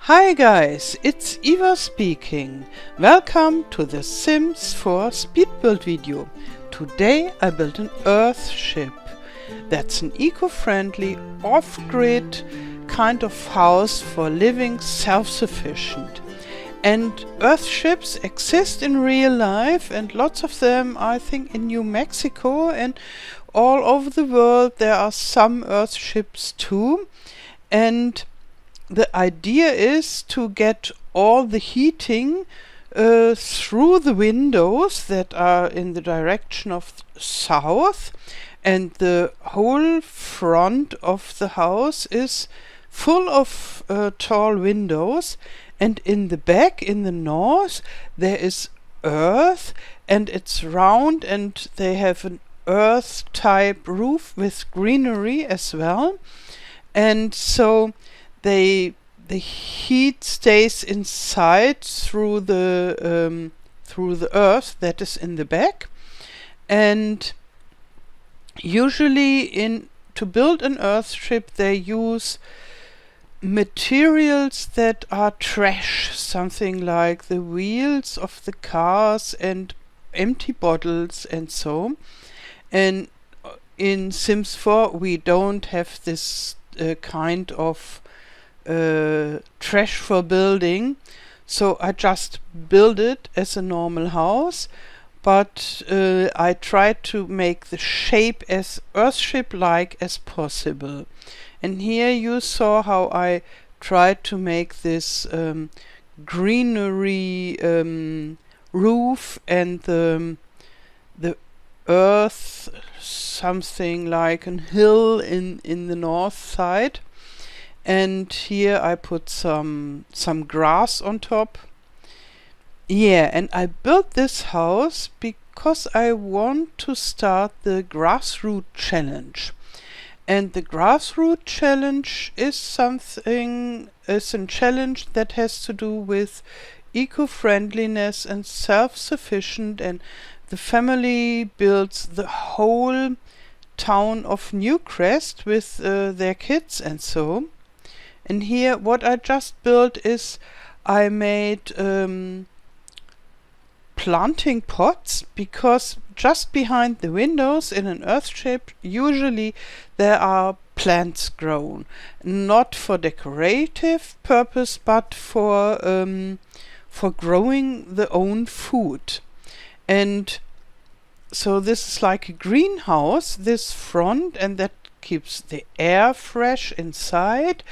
Hi guys, it's Eva speaking. Welcome to the Sims 4 speed build video. Today I built an Earthship. That's an eco-friendly, off-grid kind of house for living self-sufficient. And Earthships exist in real life, and lots of them, I think, in New Mexico and all over the world. There are some Earthships too. And the idea is to get all the heating through the windows that are in the direction of south, and the whole front of the house is full of tall windows, and in the back, in the north, there is earth, and it's round, and they have an earth type roof with greenery as well. And so the heat stays inside through the earth that is in the back. And usually to build an Earthship they use materials that are trash, something like the wheels of the cars and empty bottles and so. And in Sims 4 we don't have this kind of trash for building, so I just build it as a normal house, but I try to make the shape as Earthship-like as possible. And here you saw how I tried to make this greenery roof and the earth, something like a hill in the north side. And here I put some grass on top. Yeah, and I built this house because I want to start the grassroot challenge. And the grassroot challenge is a challenge that has to do with eco-friendliness and self-sufficient, and the family builds the whole town of Newcrest with their kids and so. And here what I just built is I made planting pots, because just behind the windows in an Earthship usually there are plants grown, not for decorative purpose but for growing the own food. And so this is like a greenhouse, this front, and that keeps the air fresh inside,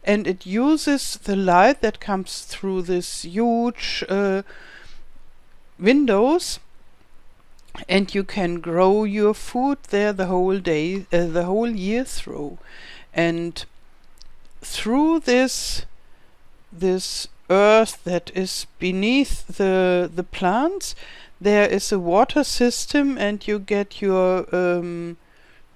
and it uses the light that comes through this huge windows, and you can grow your food there the whole day, the whole year through. And through this earth that is beneath the plants, there is a water system, and you get your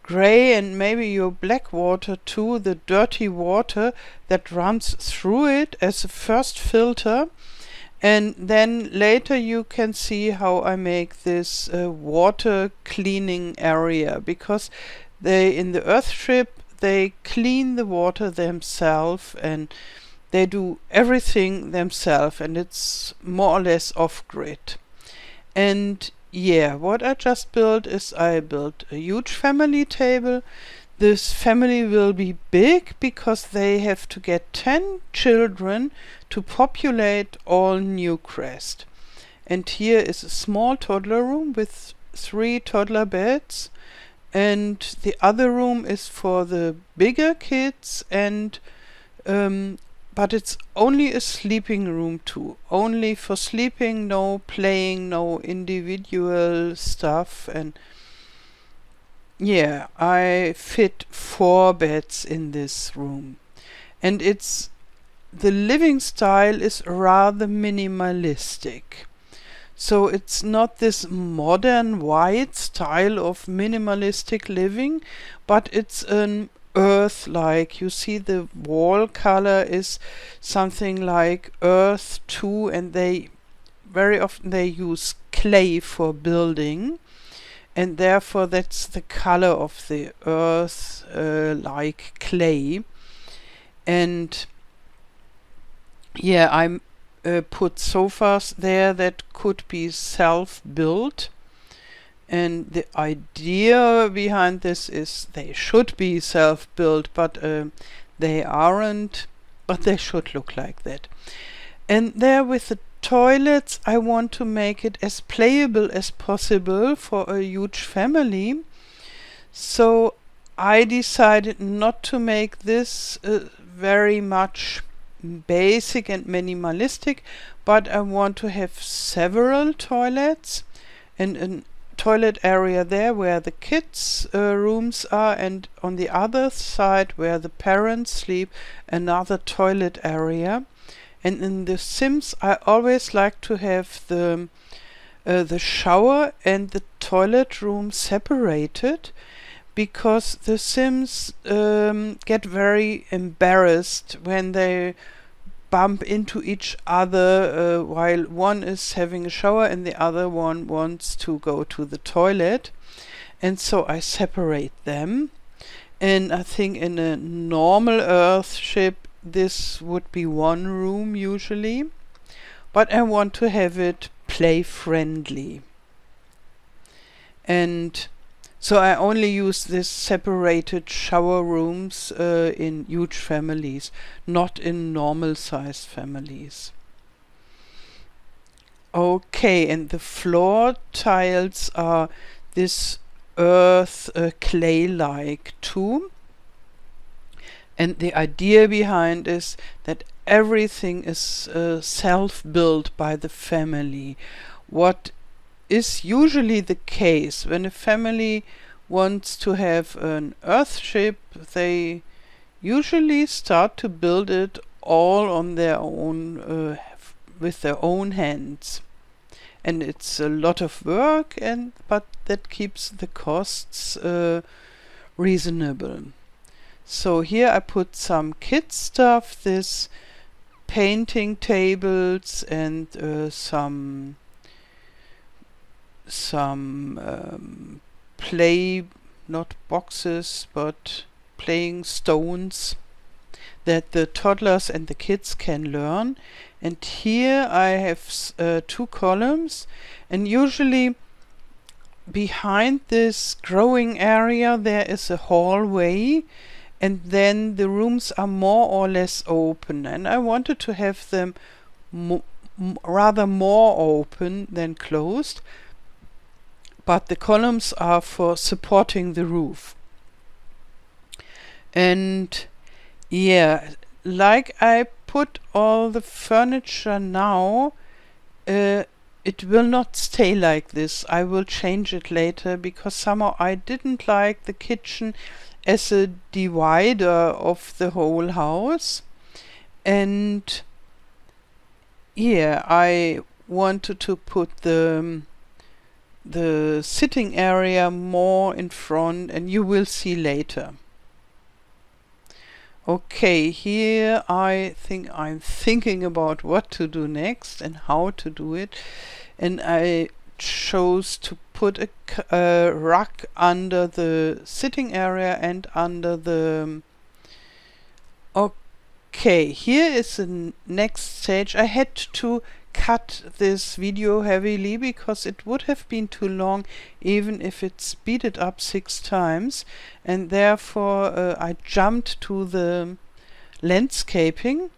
gray and maybe your black water too, the dirty water that runs through it as a first filter. And then later you can see how I make this water cleaning area, because they in the Earthship they clean the water themselves and they do everything themselves, and it's more or less off-grid. And yeah, what I just built is I built a huge family table. This family will be big because they have to get 10 children to populate all Newcrest. And here is a small toddler room with 3 toddler beds, and the other room is for the bigger kids, and but it's only a sleeping room too. Only for sleeping, no playing, no individual stuff. And yeah, I fit 4 beds in this room. And the living style is rather minimalistic. So it's not this modern white style of minimalistic living, but it's an earth-like. You see the wall color is something like earth too, and they very often they use clay for building, and therefore that's the color of the earth like clay. And yeah, I put sofas there that could be self-built. And the idea behind this is they should be self-built, but they aren't, but they should look like that. And there with the toilets, I want to make it as playable as possible for a huge family. So I decided not to make this very much basic and minimalistic, but I want to have several toilets and a toilet area there where the kids' rooms are, and on the other side where the parents sleep, another toilet area. And in The Sims, I always like to have the shower and the toilet room separated, because the Sims get very embarrassed when they bump into each other while one is having a shower and the other one wants to go to the toilet. And so I separate them. And I think in a normal Earthship this would be one room usually, but I want to have it play friendly. And so I only use this separated shower rooms in huge families, not in normal sized families. Okay, and the floor tiles are this earth clay-like too. And the idea behind is that everything is self-built by the family. What is usually the case when a family wants to have an Earthship, they usually start to build it all on their own, with their own hands. And it's a lot of work, but that keeps the costs reasonable. So here I put some kid stuff, this painting tables and some play, not boxes, but playing stones that the toddlers and the kids can learn. And here I have 2 columns, and usually behind this growing area there is a hallway, and then the rooms are more or less open, and I wanted to have them rather more open than closed, but the columns are for supporting the roof. And yeah, like I put all the furniture now, it will not stay like this. I will change it later, because somehow I didn't like the kitchen as a divider of the whole house. And yeah, I wanted to put the sitting area more in front, and you will see later. Okay, here I think I'm thinking about what to do next and how to do it, and I chose to put a rug under the sitting area and under the... Okay, here is the next stage. I had to cut this video heavily because it would have been too long even if it speeded up 6 times, and therefore I jumped to the landscaping.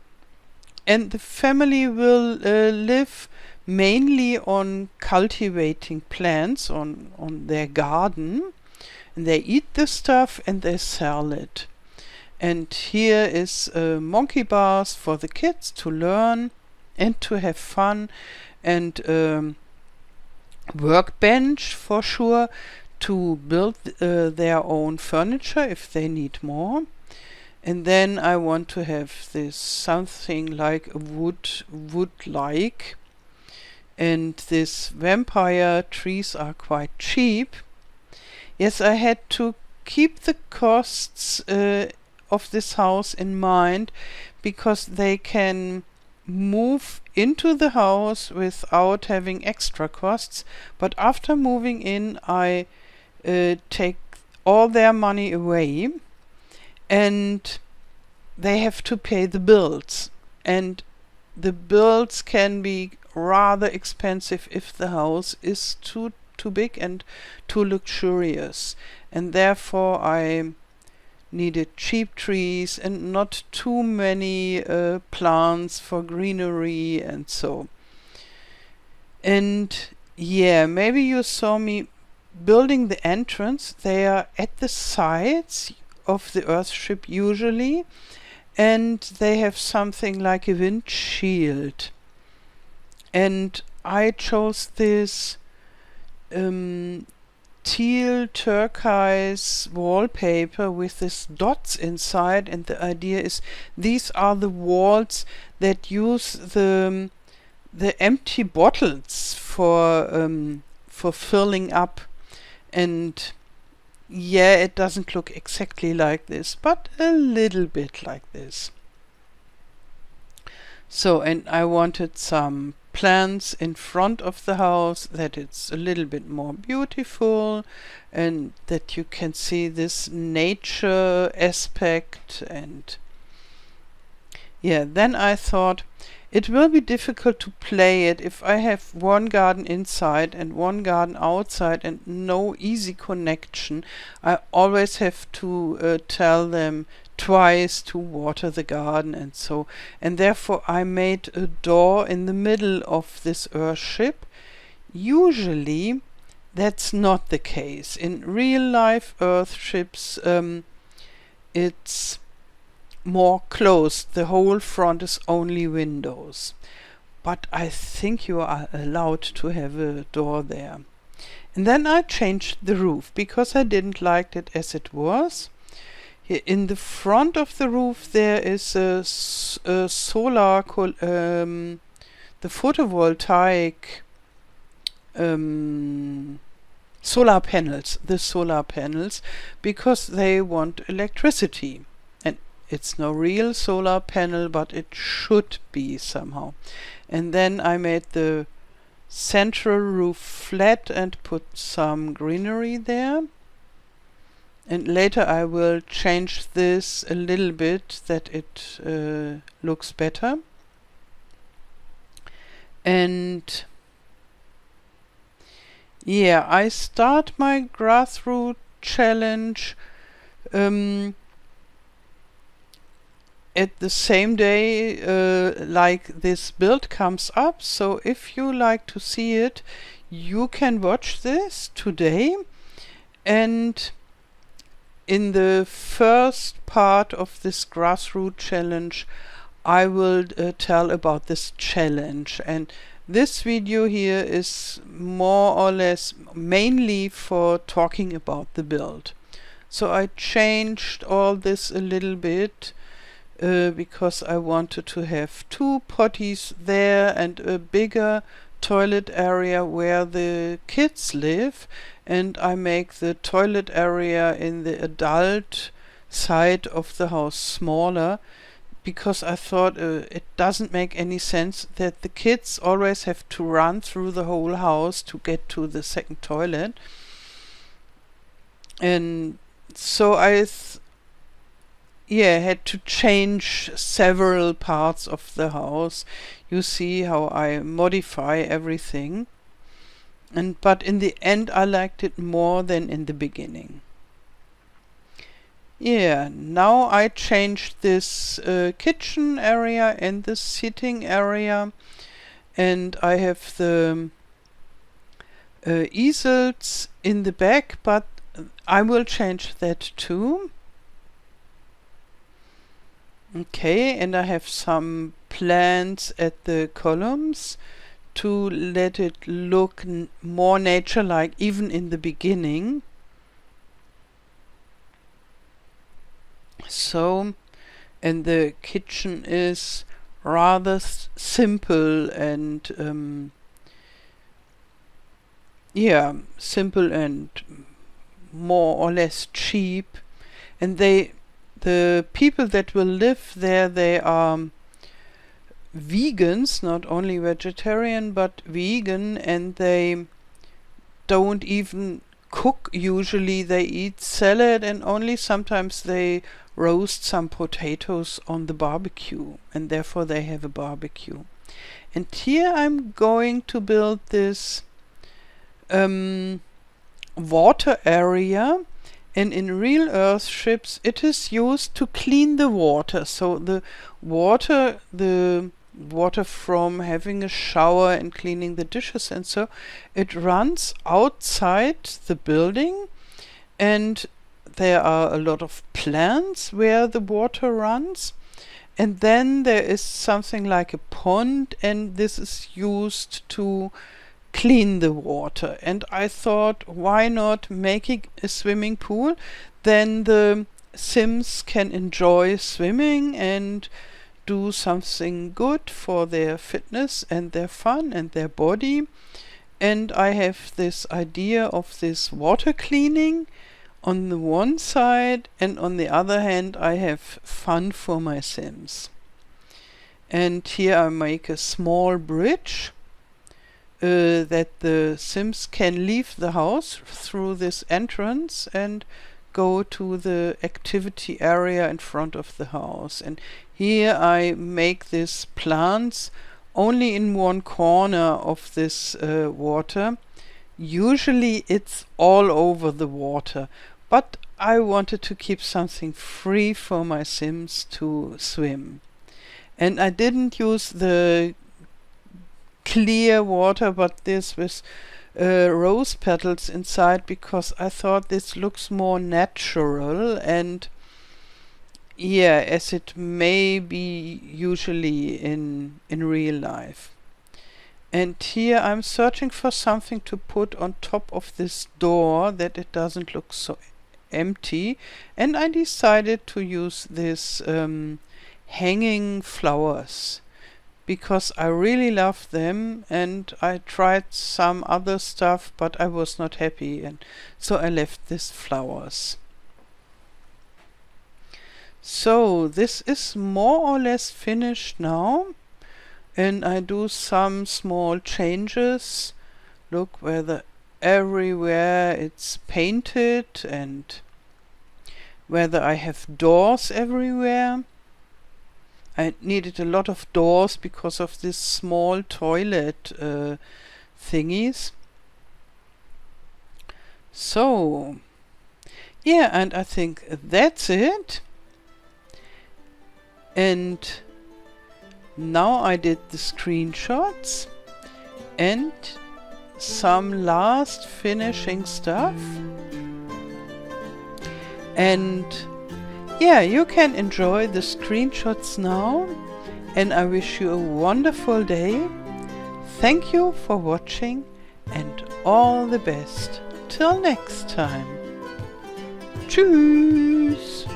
And the family will live mainly on cultivating plants on their garden, and they eat the stuff and they sell it. And here is monkey bars for the kids to learn and to have fun, and workbench for sure to build their own furniture if they need more. And then I want to have this something like a wood-like, and this vampire trees are quite cheap. Yes, I had to keep the costs of this house in mind, because they can move into the house without having extra costs, but after moving in I take all their money away, and they have to pay the bills. And the builds can be rather expensive if the house is too big and too luxurious, and therefore I needed cheap trees and not too many plants for greenery and so. And yeah, maybe you saw me building the entrance. They are at the sides of the Earthship usually, and they have something like a windshield. And I chose this teal turquoise wallpaper with these dots inside, and the idea is these are the walls that use the empty bottles for filling up. And yeah, it doesn't look exactly like this, but a little bit like this. So, and I wanted some plants in front of the house, that it's a little bit more beautiful and that you can see this nature aspect. And yeah, then I thought it will be difficult to play it if I have one garden inside and one garden outside and no easy connection. I always have to tell them twice to water the garden and so, and therefore I made a door in the middle of this Earthship. Usually that's not the case. In real life Earthships it's more closed. The whole front is only windows. But I think you are allowed to have a door there. And then I changed the roof because I didn't like it as it was. Here in the front of the roof there is a solar, the photovoltaic solar panels, because they want electricity. And it's no real solar panel, but it should be somehow. And then I made the central roof flat and put some greenery there. And later I will change this a little bit that it looks better. And yeah, I start my grassroot challenge at the same day like this build comes up. So if you like to see it, you can watch this today. And in the first part of this grassroot challenge I will tell about this challenge, and this video here is more or less mainly for talking about the build. So I changed all this a little bit because I wanted to have two potties there and a bigger toilet area where the kids live, and I make the toilet area in the adult side of the house smaller, because I thought it doesn't make any sense that the kids always have to run through the whole house to get to the second toilet. And so I had to change several parts of the house. You see how I modify everything. But in the end I liked it more than in the beginning. Yeah, now I changed this kitchen area and the sitting area, and I have the easels in the back, but I will change that too. Okay, and I have some plants at the columns to let it look more nature-like even in the beginning. So, and the kitchen is rather simple and simple and more or less cheap. And the people that will live there, they are vegans, not only vegetarian but vegan, and they don't even cook. Usually they eat salad, and only sometimes they roast some potatoes on the barbecue, and therefore they have a barbecue. And here I'm going to build this water area, and in real Earthships it is used to clean the water. So the water from having a shower and cleaning the dishes and so, it runs outside the building, and there are a lot of plants where the water runs, and then there is something like a pond, and this is used to clean the water. And I thought, why not making a swimming pool? Then the Sims can enjoy swimming and do something good for their fitness and their fun and their body. And I have this idea of this water cleaning on the one side, and on the other hand I have fun for my Sims. And here I make a small bridge that the Sims can leave the house through this entrance and go to the activity area in front of the house. And here I make these plants only in one corner of this water. Usually it's all over the water, but I wanted to keep something free for my Sims to swim. And I didn't use the clear water, but this with rose petals inside, because I thought this looks more natural, and yeah, as it may be usually in real life. And here I'm searching for something to put on top of this door that it doesn't look so empty, and I decided to use this hanging flowers because I really love them, and I tried some other stuff but I was not happy, and so I left these flowers. So this is more or less finished now, and I do some small changes. Look whether everywhere it's painted, and whether I have doors everywhere. I needed a lot of doors because of this small toilet thingies. So yeah, and I think that's it. And now I did the screenshots and some last finishing stuff. And yeah, you can enjoy the screenshots now, and I wish you a wonderful day. Thank you for watching, and all the best. Till next time. Tschüss.